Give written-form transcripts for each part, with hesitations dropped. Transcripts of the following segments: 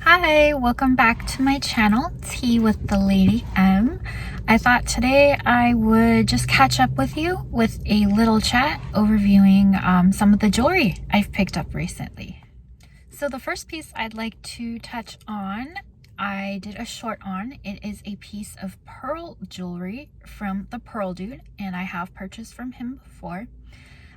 Hi, welcome back to my channel, Tea with the Lady M. I thought today I would just catch up with you with a little chat overviewing some of the jewelry I've picked up recently. So the first piece I'd like to touch on, I did a short on. It is a piece of pearl jewelry from the Pearl Dude, and I have purchased from him before.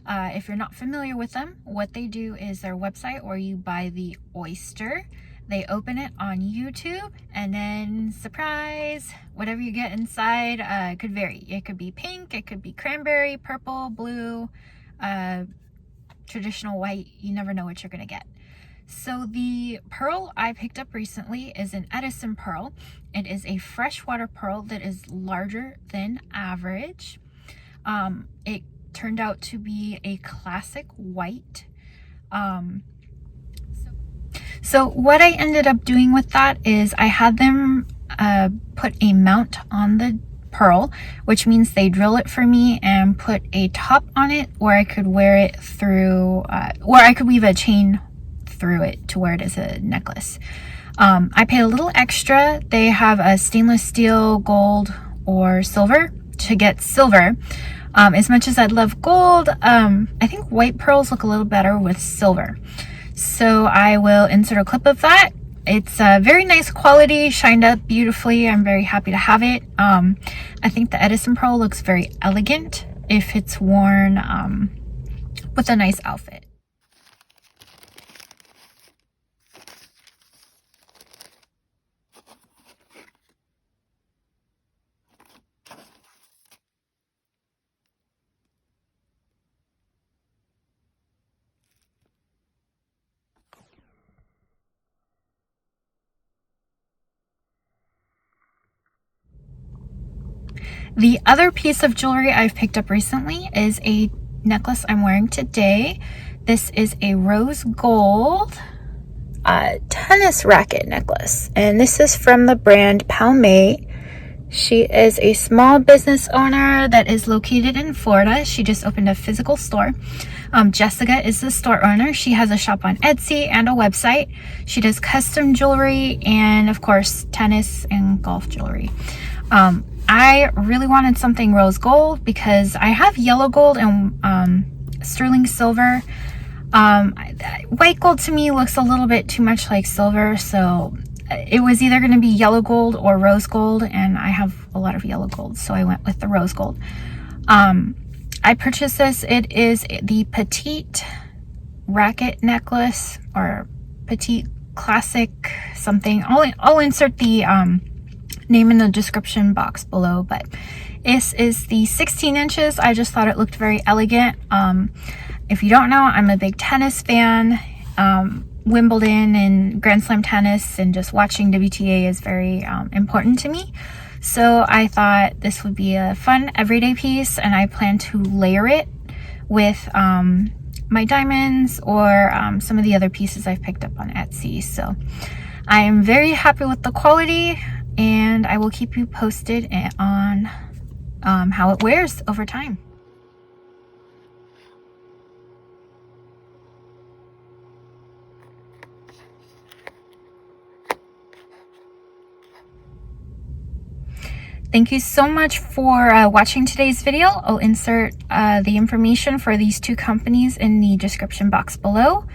If you're not familiar with them, what they do is their website, or you buy the oyster. They open it on YouTube, and then surprise, whatever you get inside could vary. It could be pink, it could be cranberry, purple, blue, traditional white. You never know what you're gonna get. So the pearl I picked up recently is an Edison pearl. It is a freshwater pearl that is larger than average. It turned out to be a classic white. So what I ended up doing with that is I had them put a mount on the pearl, which means they drill it for me and put a top on it where I could wear it through, where I could weave a chain through it to wear it as a necklace. I paid a little extra. They have a stainless steel, gold, or silver. To get silver, as much as I'd love gold, I think white pearls look a little better with silver. So I will insert a clip of that. It's a very nice quality, shined up beautifully. I'm very happy to have it. I think the Edison pearl looks very elegant if it's worn with a nice outfit. The other piece of jewelry I've picked up recently is a necklace I'm wearing today. This is a rose gold tennis racket necklace, and this is from the brand Palmate. She is a small business owner that is located in Florida. She just opened a physical store. Jessica is the store owner. She has a shop on Etsy and a website. She does custom jewelry and, of course, tennis and golf jewelry. I really wanted something rose gold because I have yellow gold and sterling silver. White gold to me looks a little bit too much like silver, so it was either going to be yellow gold or rose gold, and I have a lot of yellow gold, so I went with the rose gold. I purchased this. It is the Petite racket necklace, or Petite Classic something. I'll insert the name in the description box below, but this is the 16 inches. I just thought it looked very elegant. If you don't know, I'm a big tennis fan. Wimbledon and Grand Slam tennis and just watching WTA is very important to me. So I thought this would be a fun everyday piece, and I plan to layer it with my diamonds or some of the other pieces I've picked up on Etsy. So I am very happy with the quality, and I will keep you posted on how it wears over time. Thank you so much for watching today's video. I'll insert the information for these two companies in the description box below.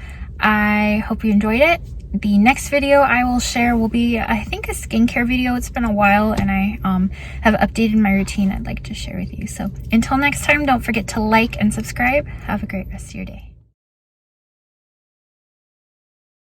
I hope you enjoyed it. The next video I will share will be, I think, a skincare video. It's been a while, and I have updated my routine I'd like to share with you. So until next time, don't forget to like and subscribe. Have a great rest of your day.